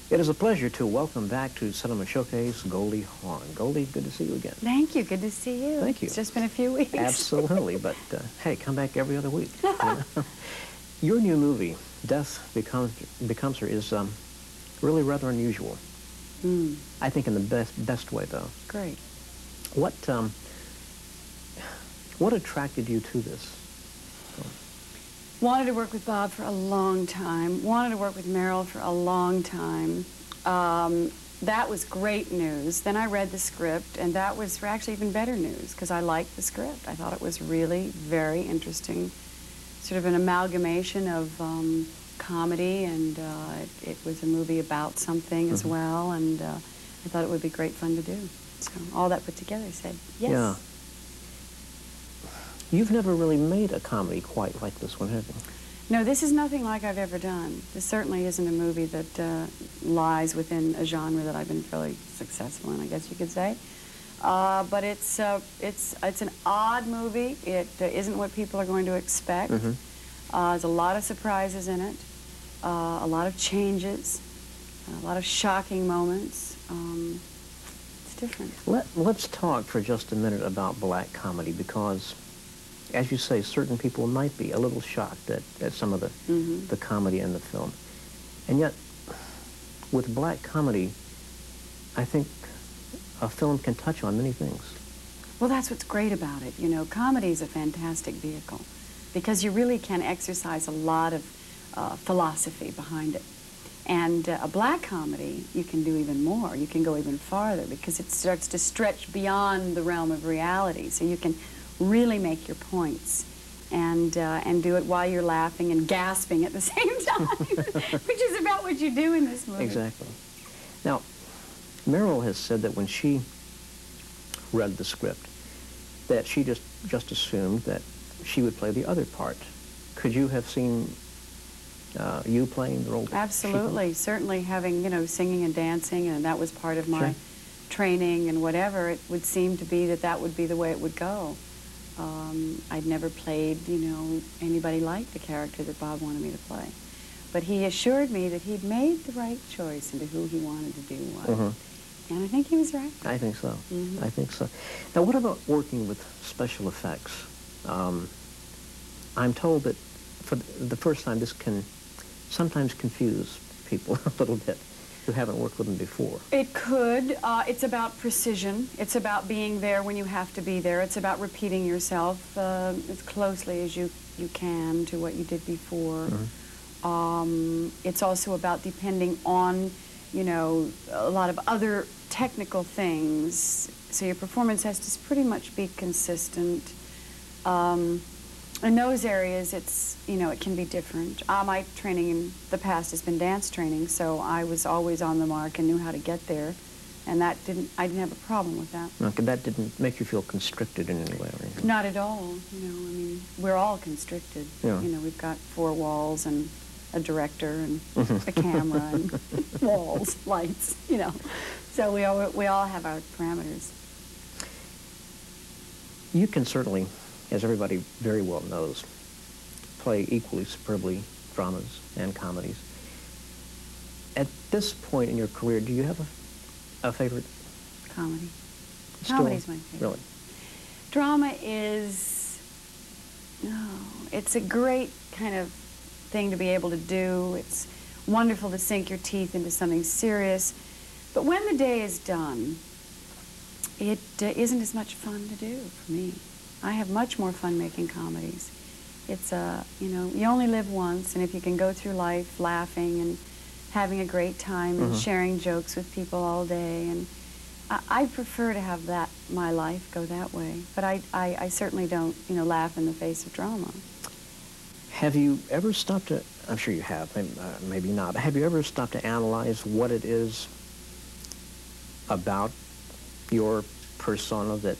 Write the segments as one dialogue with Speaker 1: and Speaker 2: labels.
Speaker 1: It is a pleasure to welcome back to Cinema Showcase Goldie Hawn. Goldie, good to see you again.
Speaker 2: Thank you. Good to see you.
Speaker 1: Thank you.
Speaker 2: It's just been a few weeks.
Speaker 1: Absolutely, but hey, come back every other week. You know? Your new movie, Death Becomes Her, is really rather unusual. I think in the best way, though.
Speaker 2: Great.
Speaker 1: What attracted you to this?
Speaker 2: Wanted to work with Bob for a long time. Wanted to work with Meryl for a long time. That was great news. Then I read the script, and that was actually even better news because I liked the script. I thought it was really very interesting, sort of an amalgamation of comedy, and it was a movie about something as well, and I thought it would be great fun to do. So all that put together, I said, yes.
Speaker 1: Yeah. You've never really made a comedy quite like this one, have you?
Speaker 2: No, this is nothing like I've ever done. This certainly isn't a movie that lies within a genre that I've been fairly successful in, I guess you could say. But it's an odd movie. It isn't what people are going to expect. There's a lot of surprises in it, a lot of changes, a lot of shocking moments. It's different.
Speaker 1: Let's talk for just a minute about black comedy, because as you say, certain people might be a little shocked at some of the comedy in the film. And yet, with black comedy, I think a film can touch on many things.
Speaker 2: Well, that's what's great about it. You know, comedy is a fantastic vehicle because you really can exercise a lot of philosophy behind it. And a black comedy, you can do even more. You can go even farther because it starts to stretch beyond the realm of reality. So you can really make your points and do it while you're laughing and gasping at the same time, which is about what you do in this movie.
Speaker 1: Exactly. Now, Meryl has said that when she read the script, that she just assumed that she would play the other part. Could you have seen you playing the role?
Speaker 2: Absolutely. Certainly having, you know, singing and dancing, and that was part of my training and whatever, it would seem to be that that would be the way it would go. I'd never played, you know, anybody like the character that Bob wanted me to play. But he assured me that he'd made the right choice into who he wanted to do what. And I think he was right.
Speaker 1: I think so. I think so. Now, what about working with special effects? I'm told that for the first time this can sometimes confuse people a little bit who haven't worked with them before.
Speaker 2: It could. It's about precision. It's about being there when you have to be there. It's about repeating yourself as closely as you can to what you did before. It's also about depending on, you know, a lot of other technical things. So your performance has to pretty much be consistent. In those areas, it's, you know, it can be different. My training in the past has been dance training, so I was always on the mark and knew how to get there, and I didn't have a problem with that.
Speaker 1: Okay, that didn't make you feel constricted in any way or anything?
Speaker 2: Not at all. You know, I mean, we're all constricted.
Speaker 1: Yeah.
Speaker 2: You know, we've got 4 walls and a director and a camera and walls, lights. You know, so we all have our parameters.
Speaker 1: You can certainly, as everybody very well knows, play equally superbly dramas and comedies. At this point in your career, do you have a favorite?
Speaker 2: Comedy.
Speaker 1: Still?
Speaker 2: Comedy's my favorite.
Speaker 1: Really?
Speaker 2: Drama is, it's a great kind of thing to be able to do. It's wonderful to sink your teeth into something serious. But when the day is done, it isn't as much fun to do for me. I have much more fun making comedies. It's, you know, you only live once, and if you can go through life laughing and having a great time and sharing jokes with people all day, and I prefer to have my life go that way. But I certainly don't, you know, laugh in the face of drama.
Speaker 1: Have you ever stopped to, I'm sure you have, maybe not, but have you ever stopped to analyze what it is about your persona that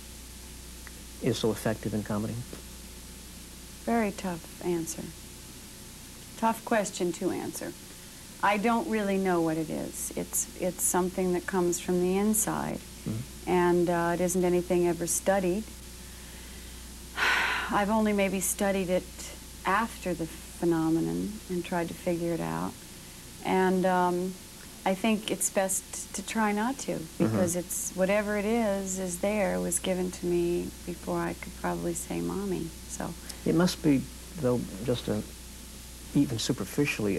Speaker 1: is so effective in comedy?
Speaker 2: Very tough answer. Tough question to answer. I don't really know what it is. It's something that comes from the inside, and it isn't anything ever studied. I've only maybe studied it after the phenomenon and tried to figure it out. And I think it's best to try not to, because it's whatever it is there, was given to me before I could probably say mommy. So
Speaker 1: it must be, though, just even superficially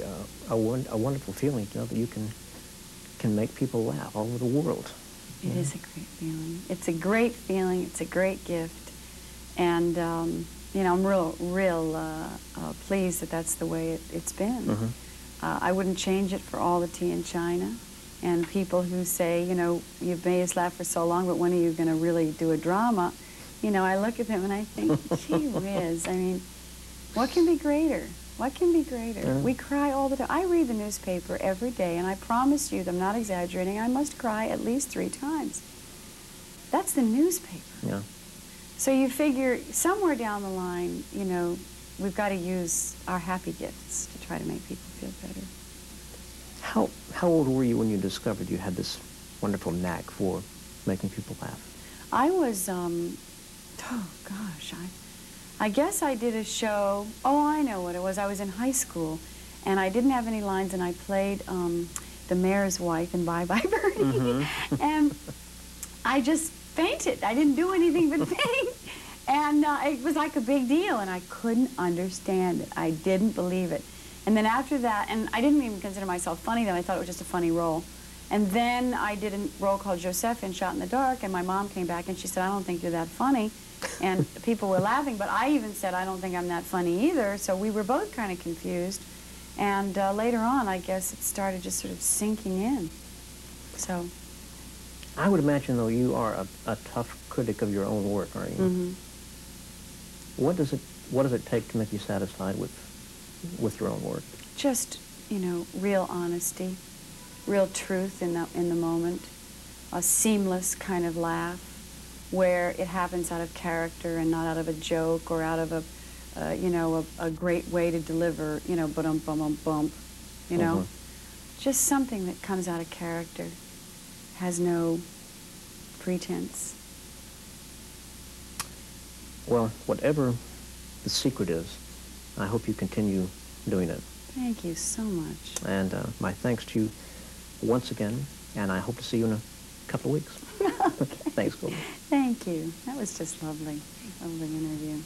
Speaker 1: a wonderful feeling to know that you can make people laugh all over the world.
Speaker 2: It is a great feeling. It's a great feeling. It's a great gift, and you know, I'm real pleased that that's the way it's been. I wouldn't change it for all the tea in China. And people who say, you know, you've made us laugh for so long, but when are you going to really do a drama? You know, I look at them and I think, gee whiz, I mean, what can be greater? What can be greater?
Speaker 1: Yeah.
Speaker 2: We cry all the time. I read the newspaper every day, and I promise you, I'm not exaggerating, I must cry at least 3 times. That's the newspaper.
Speaker 1: Yeah.
Speaker 2: So you figure somewhere down the line, you know, we've got to use our happy gifts to try to make people feel better.
Speaker 1: How old were you when you discovered you had this wonderful knack for making people laugh?
Speaker 2: I was, oh gosh, I guess I did a show. Oh, I know what it was. I was in high school, and I didn't have any lines, and I played the mayor's wife in Bye Bye Birdie. And I just fainted. I didn't do anything but faint. And it was like a big deal, and I couldn't understand it. I didn't believe it. And then after that, and I didn't even consider myself funny then, I thought it was just a funny role. And then I did a role called Josephine, Shot in the Dark, and my mom came back and she said, I don't think you're that funny. And people were laughing, but I even said, I don't think I'm that funny either. So we were both kind of confused. And later on, I guess it started just sort of sinking in. So.
Speaker 1: I would imagine, though, you are a tough critic of your own work, aren't you? What does it take to make you satisfied with your own work?
Speaker 2: Just, you know, real honesty, real truth in the moment, a seamless kind of laugh, where it happens out of character and not out of a joke or out of you know, a great way to deliver, you know, bump, you know, just something that comes out of character, has no pretense.
Speaker 1: Well, whatever the secret is, I hope you continue doing it.
Speaker 2: Thank you so much.
Speaker 1: And my thanks to you once again, and I hope to see you in a couple of weeks.
Speaker 2: Okay.
Speaker 1: Thanks, Goldie.
Speaker 2: Thank you. That was just lovely. Lovely interview.